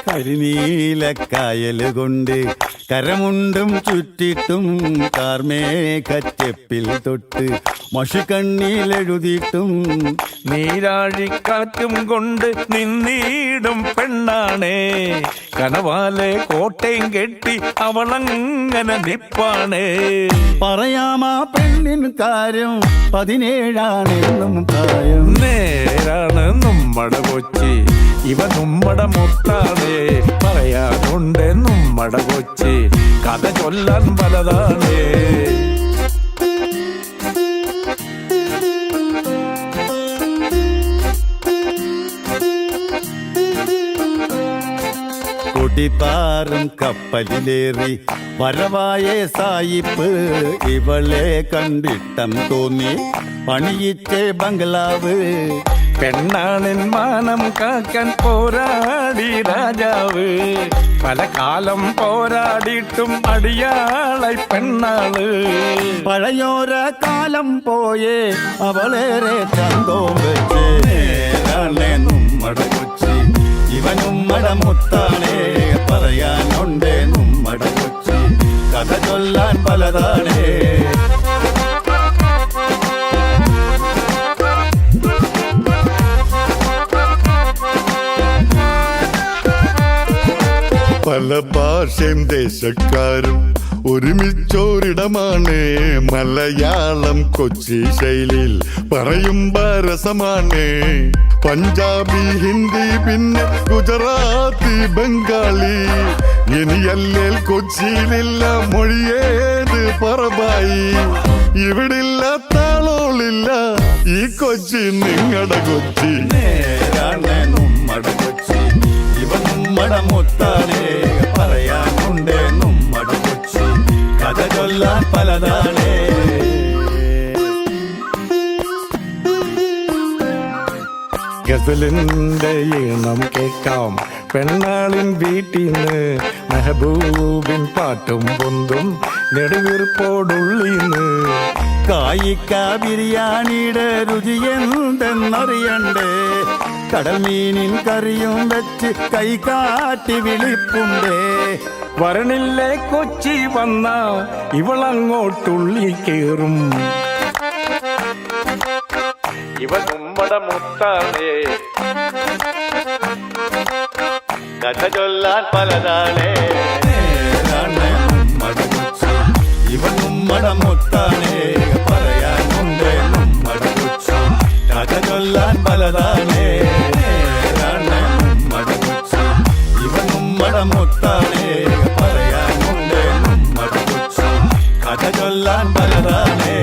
കരിനീലക്കായല് കൊണ്ട് കരമുണ്ടും ചുറ്റിട്ടും കാർമേഘച്ചെപ്പിൽ തൊട്ട് മഷിക്കണ്ണിലെഴുതിയിട്ടും നീരാഴിക്കാറ്റും കൊണ്ട് നിന്നീടും പെണ്ണാണേ കനവാലെ കോട്ടയും കെട്ടി അവളങ്ങനെ നിപ്പാണേ. പറയാമാ പെണ്ണിൻ കാര്യം 17ആണെന്നും പ്രായം. നേരാണ് നമ്മടെ കൊച്ചി, ഇവ നമ്മടെ മുത്താണേ. പറയാനുണ്ട് നമ്മടെ കൊച്ചി, കഥ ചൊല്ലാൻ പലതാണേ. കൊടിപ്പാറും കപ്പലിലേറി വരവായ സായിപ്പ് ഇവളെ കണ്ടിട്ടം തോന്നി പണിയിച്ചേ ബംഗ്ലാവ്. പെണ്ണാണിൻ മാനം കാക്കാൻ പോരാടി രാജാവ്, പല കാലം പോരാടിയിട്ടും അടിയാളായി പെണ്ണാള്. പഴയോര കാലം പോയേ അവളേറെ ചന്തോം വെച്ചേ. നമ്മടെ കൊച്ചി ഇവനുമ്മടെ മുത്താണേ. പറയാനുണ്ടേ നമ്മടെ കൊച്ചി, കഥ ചൊല്ലാൻ പലതാണേ. പല ഭാഷയും ദേശക്കാരും ഒരുമിച്ചോരിടമാണ് മലയാളം. കൊച്ചി ശൈലിയിൽ പറയുമ്പോ രസമാണ്. പഞ്ചാബി, ഹിന്ദി, പിന്നെ ഗുജറാത്തി, ബംഗാളി. ഇനിയല്ലേൽ കൊച്ചിയിലില്ല മൊഴിയേത് പറബായി. ഇവിടില്ല താളോളില്ല ഈ കൊച്ചി നിങ്ങടെ കൊച്ചി. നമ്മടെ കൊച്ചി ഇവ നമ്മടെ മുത്താണേ. പറയാനുണ്ടേ നമ്മടെ കൊച്ചി, കഥ ചൊല്ലാൻ പലതാണേ. ഗസലിന്റെ ഈണം കേൾക്കാം പെണ്ണാളിൻ വീട്ടിന്ന്. മെഹബൂബിൻ പാട്ടും പൊന്തും നെടുവീർപ്പോടുള്ളീന്ന്. കായിക്ക ബിരിയാണിയുടെ രുചി എന്തെന്നറിയണ്ടേ. കടൽ മീനിൻ കറിയും വെച്ച് കൈകാട്ടി വിളിപ്പുണ്ടേ. വരണില്ലേ കൊച്ചി വന്ന ഇവളങ്ങോട്ടുള്ളി കേറും. ഇവ നമ്മടെ മുത്താണേ, കഥ ചൊല്ലാൻ പലതാണേ. നമ്മടെ കൊച്ചി ഇവ നമ്മടെ മുത്താണേ. പറയാനുണ്ടേ നമ്മടെ കൊച്ചി, കഥ ചൊല്ലാൻ പലതാണേ. നമ്മടെ കൊച്ചി ഇവ നമ്മടെ മുത്താണേ. പറയാനുണ്ടേ നമ്മടെ കൊച്ചി, കഥ ചൊല്ലാൻ പലതാണേ.